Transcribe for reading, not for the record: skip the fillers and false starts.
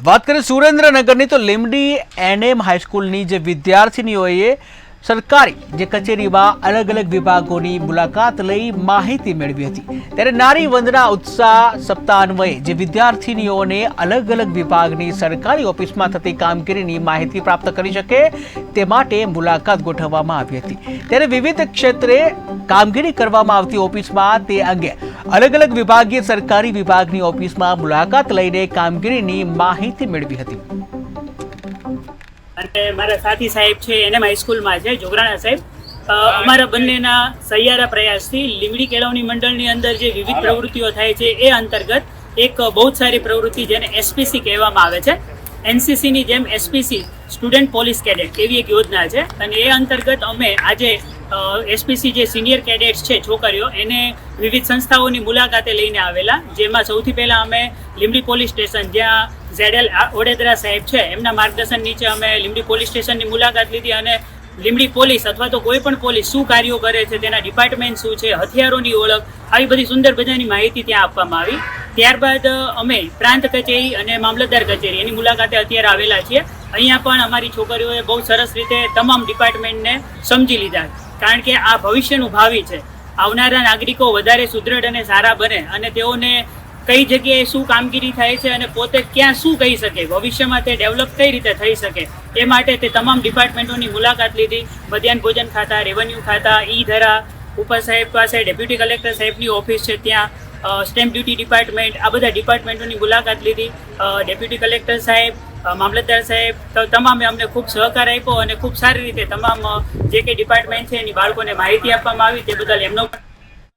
વાત કરીએ સુરેન્દ્રનગરની તો લીમડી એનએમ હાઈસ્કૂલની જે વિદ્યાર્થીનીઓએ સરકારી જે કચેરીમાં અલગ અલગ વિભાગોની મુલાકાત લઈ માહિતી મેળવી હતી। ત્યારે નારી વંદના ઉત્સાહ સપ્તાહ અન્વયે જે વિદ્યાર્થીનીઓને અલગ અલગ વિભાગની સરકારી ઓફિસમાં થતી કામગીરીની માહિતી પ્રાપ્ત કરી શકે તે માટે મુલાકાત ગોઠવવામાં આવી હતી। ત્યારે વિવિધ ક્ષેત્રે કામગીરી કરવામાં આવતી ઓફિસમાં તે અંગે અલગ અલગ વિભાગીય સરકારી વિભાગની ઓફિસમાં મુલાકાત લઈને કામગીરીની માહિતી મેળવી હતી। અને મારા સાથી સાહેબ છે એનએમ હાઈસ્કૂલમાં છે જોગરાણા સાહેબ। અમારા બંનેના સહિયારા પ્રયાસથી લીમડી કેળવણી મંડળની અંદર જે વિવિધ પ્રવૃત્તિઓ થાય છે એ અંતર્ગત એક બહુ જ સારી પ્રવૃત્તિ જેને એસપીસી કહેવામાં આવે છે, એનસીસીની જેમ એસપીસી સ્ટુડન્ટ પોલીસ કેડેટ એવી એક યોજના છે। અને એ અંતર્ગત અમે આજે એસપીસી જે સિનિયર કેડેટ્સ છે છોકરીઓ એને વિવિધ સંસ્થાઓની મુલાકાતે લઈને આવેલા, જેમાં સૌથી પહેલાં અમે લીમડી પોલીસ સ્ટેશન જ્યાં ZL ઓડેદરા સાહેબ છે એમના માર્ગદર્શન નીચે અમે લીમડી પોલીસ સ્ટેશનની મુલાકાત લીધી અને લીમડી પોલીસ અથવા તો કોઈ પણ પોલીસ શું કાર્યો કરે છે, તેના ડિપાર્ટમેન્ટ શું છે, હથિયારોની ઓળખ, આવી બધી સુંદર મજાની માહિતી ત્યાં આપવામાં આવી। ત્યારબાદ અમે પ્રાંત કચેરી અને મામલતદાર કચેરી એની મુલાકાતે અત્યારે આવેલા છીએ। અહીંયા પણ અમારી છોકરીઓએ બહુ સરસ રીતે તમામ ડિપાર્ટમેન્ટને સમજી લીધા, કારણ કે આ ભવિષ્યનું ભાવિ છે। આવનારા નાગરિકો વધારે સુદૃઢ અને સારા બને અને તેઓને કઈ જગ્યાએ શું કામગીરી થાય છે અને પોતે ક્યાં શું કહી શકે, ભવિષ્યમાં તે ડેવલપ કઈ રીતે થઈ શકે એ માટે તે તમામ ડિપાર્ટમેન્ટોની મુલાકાત લીધી। મધ્યાહન ભોજન ખાતા, રેવન્યુ ખાતા, ઈ ધરા, ઉપર સાહેબ પાસે ડેપ્યુટી કલેક્ટર સાહેબની ઓફિસ છે ત્યાં, સ્ટેમ્પ ડ્યુટી ડિપાર્ટમેન્ટ, આ બધા ડિપાર્ટમેન્ટોની મુલાકાત લીધી। ડેપ્યુટી કલેક્ટર સાહેબ, મામલતદાર સાહેબ તમામે અમને ખૂબ સહકાર આપ્યો અને ખૂબ સારી રીતે તમામ જે કંઈ ડિપાર્ટમેન્ટ છે એની બાળકોને માહિતી આપવામાં આવી, તે બદલ એમનો